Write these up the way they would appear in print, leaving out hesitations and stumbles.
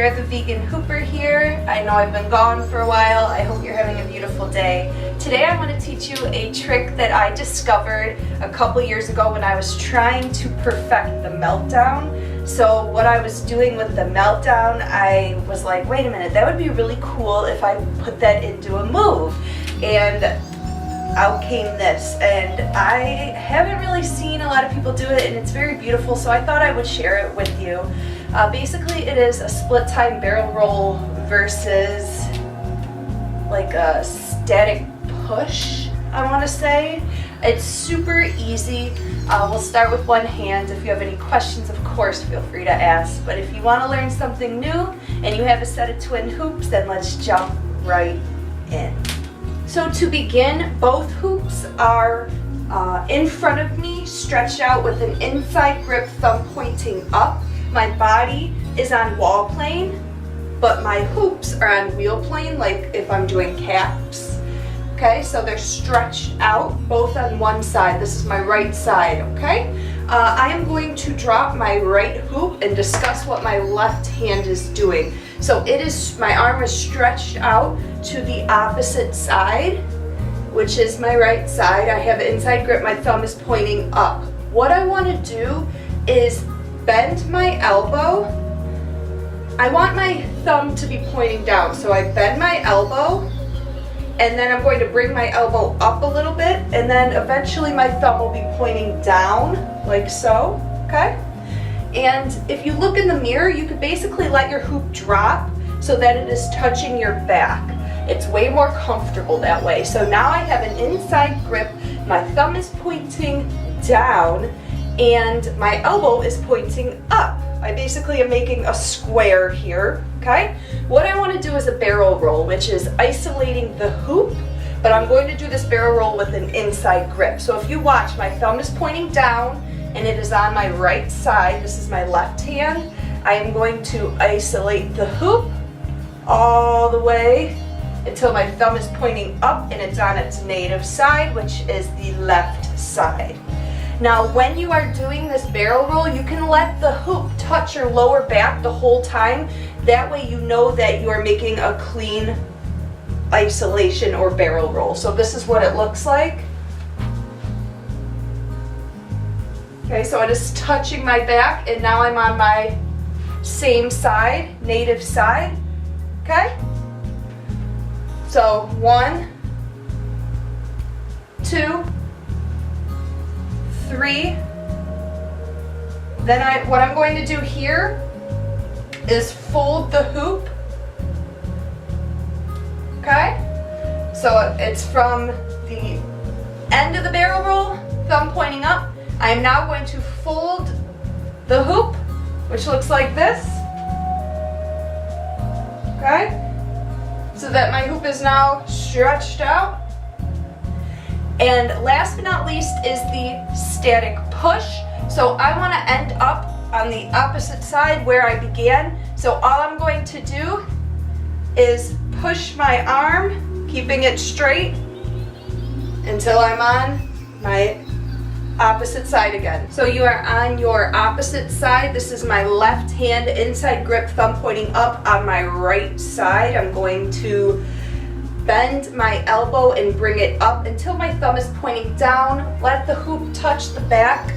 Claire the Vegan Hooper here. I know I've been gone for a while. I hope you're having a beautiful day. Today I want to teach you a trick that I discovered a couple years ago when I was trying to perfect the meltdown. So what I was doing with the meltdown, I was like, wait a minute, that would be really cool if I put that into a move. And out came this, and I haven't really seen a lot of people do it, and it's very beautiful, so I thought I would share it with you. Basically, it is a split time barrel roll versus like a static push, I want to say. It's super easy. We'll start with one hand. If you have any questions, of course, feel free to ask. But if you want to learn something new and you have a set of twin hoops, then let's jump right in. So to begin, both hoops are in front of me, stretched out with an inside grip, thumb pointing up. My body is on wall plane, but my hoops are on wheel plane, like if I'm doing caps. Okay, so they're stretched out, both on one side. This is my right side, okay? I am going to drop my right hoop and discuss what my left hand is doing. So it is, my arm is stretched out to the opposite side, which is my right side. I have inside grip, my thumb is pointing up. What I want to do is bend my elbow. I want my thumb to be pointing down, so I bend my elbow, and then I'm going to bring my elbow up a little bit, and then eventually my thumb will be pointing down, like so, okay? And if you look in the mirror, you could basically let your hoop drop so that it is touching your back. It's way more comfortable that way. So now I have an inside grip, my thumb is pointing down, and my elbow is pointing up. I basically am making a square here, okay? What I want to do is a barrel roll, which is isolating the hoop, but I'm going to do this barrel roll with an inside grip. So if you watch, my thumb is pointing down, and it is on my right side. This is my left hand. I am going to isolate the hoop all the way until my thumb is pointing up and it's on its native side, which is the left side. Now, when you are doing this barrel roll, you can let the hoop touch your lower back the whole time. That way you know that you are making a clean isolation or barrel roll. So this is what it looks like. Okay, so it is touching my back, and now I'm on my same side, native side, okay? So 1, 2, 3. Then what I'm going to do here is fold the hoop, okay? So it's from the end of the barrel roll, thumb pointing up. I am now going to fold the hoop, which looks like this, okay? So that my hoop is now stretched out. And last but not least is the static push. So I want to end up on the opposite side where I began. So all I'm going to do is push my arm, keeping it straight, until I'm on my opposite side again. So you are on your opposite side. This is my left hand inside grip, thumb pointing up on my right side. I'm going to bend my elbow and bring it up until my thumb is pointing down. Let the hoop touch the back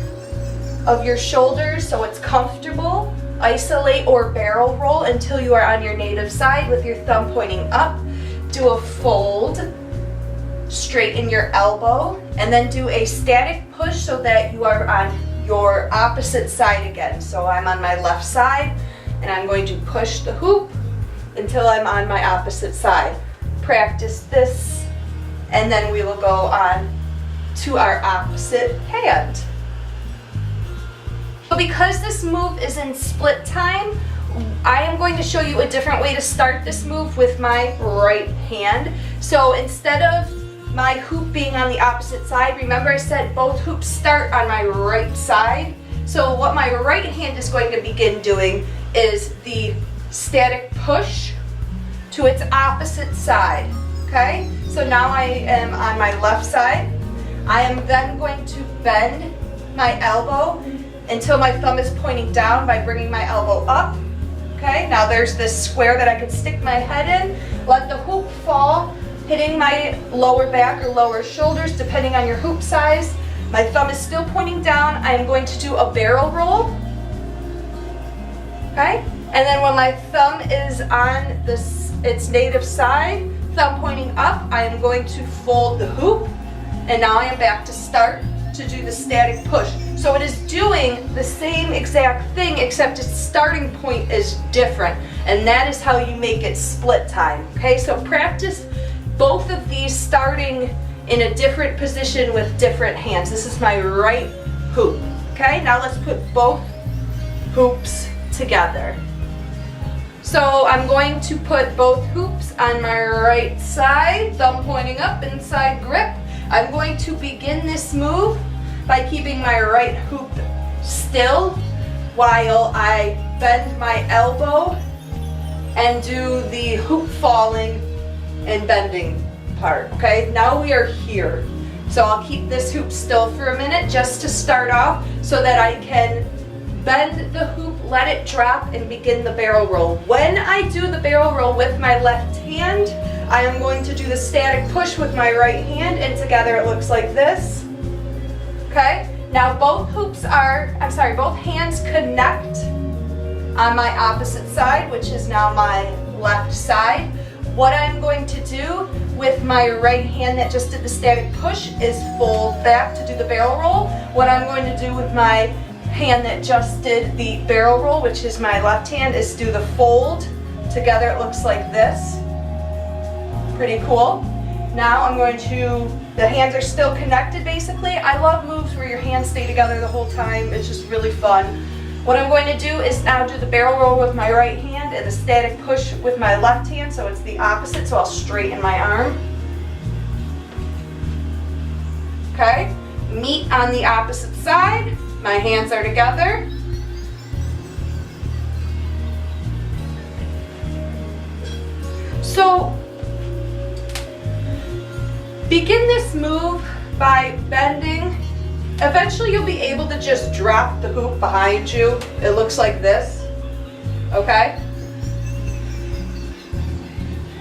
of your shoulders so it's comfortable. Isolate or barrel roll until you are on your native side with your thumb pointing up. Do a fold, straighten your elbow, and then do a static push so that you are on your opposite side again. So I'm on my left side, and I'm going to push the hoop until I'm on my opposite side. Practice this, and then we will go on to our opposite hand. So because this move is in split time, I am going to show you a different way to start this move with my right hand. So instead of my hoop being on the opposite side, remember I said both hoops start on my right side. So what my right hand is going to begin doing is the static push to its opposite side, okay? So now I am on my left side. I am then going to bend my elbow until my thumb is pointing down by bringing my elbow up, Okay, now there's this square that I could stick my head in. Let the hoop fall, hitting my lower back or lower shoulders, depending on your hoop size. My thumb is still pointing down. I am going to do a barrel roll. Okay, and then when my thumb is on its native side, thumb pointing up, I am going to fold the hoop. And now I am back to start to do the static push. So it is doing the same exact thing, except its starting point is different. And that is how you make it split time. Okay, so practice both of these starting in a different position with different hands. This is my right hoop. Okay, now let's put both hoops together. So I'm going to put both hoops on my right side, thumb pointing up, inside grip. I'm going to begin this move by keeping my right hoop still while I bend my elbow and do the hoop falling and bending part. Okay, now we are here. So I'll keep this hoop still for a minute just to start off so that I can bend the hoop, let it drop, and begin the barrel roll. When I do the barrel roll with my left hand, I am going to do the static push with my right hand, and together it looks like this. Okay, now both hands connect on my opposite side, which is now my left side. What I'm going to do with my right hand that just did the static push is fold back to do the barrel roll. What I'm going to do with my hand that just did the barrel roll, which is my left hand, is do the fold. Together it looks like this. Pretty cool. Now I'm going to, the hands are still connected basically. I love moves where your hands stay together the whole time. It's just really fun. What I'm going to do is now do the barrel roll with my right hand and the static push with my left hand, so it's the opposite, so I'll straighten my arm. Okay, meet on the opposite side. My hands are together. So, begin this move by bending. Eventually you'll be able to just drop the hoop behind you. It looks like this, okay?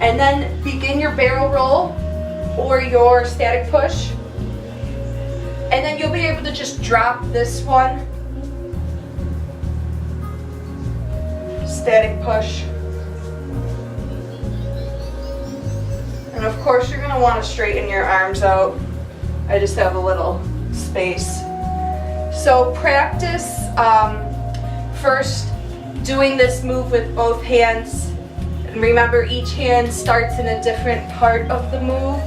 And then begin your barrel roll or your static push. And then you'll be able to just drop this one. Static push. And of course you're going to want to straighten your arms out. I just have a little space. So practice first doing this move with both hands. And remember, each hand starts in a different part of the move,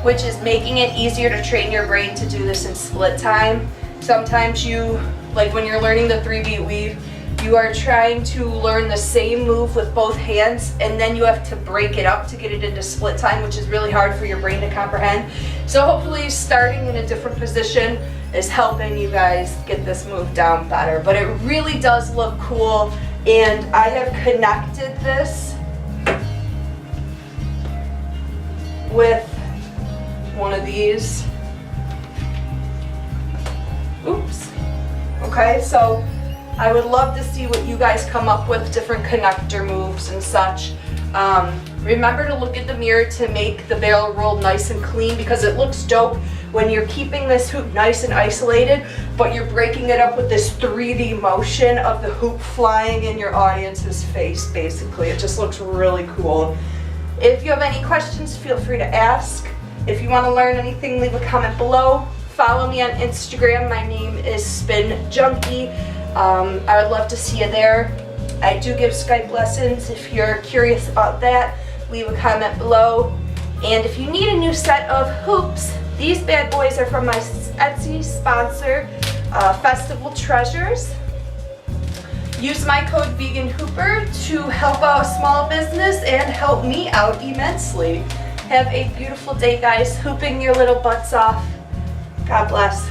which is making it easier to train your brain to do this in split time. Sometimes you, like when you're learning the 3-beat weave, you are trying to learn the same move with both hands, and then you have to break it up to get it into split time, which is really hard for your brain to comprehend. So hopefully starting in a different position is helping you guys get this move down better. But it really does look cool, and I have connected this with one of these. Oops. Okay, so I would love to see what you guys come up with, different connector moves and such. Remember to look at the mirror to make the barrel roll nice and clean, because it looks dope when you're keeping this hoop nice and isolated, but you're breaking it up with this 3D motion of the hoop flying in your audience's face, basically. It just looks really cool. If you have any questions, feel free to ask. If you want to learn anything, leave a comment below. Follow me on Instagram. My name is Spin Junkie. I would love to see you there. I do give Skype lessons. If you're curious about that, leave a comment below. And if you need a new set of hoops, these bad boys are from my Etsy sponsor, Festival Treasures. Use my code VeganHooper to help out a small business and help me out immensely. Have a beautiful day, guys. Hooping your little butts off. God bless.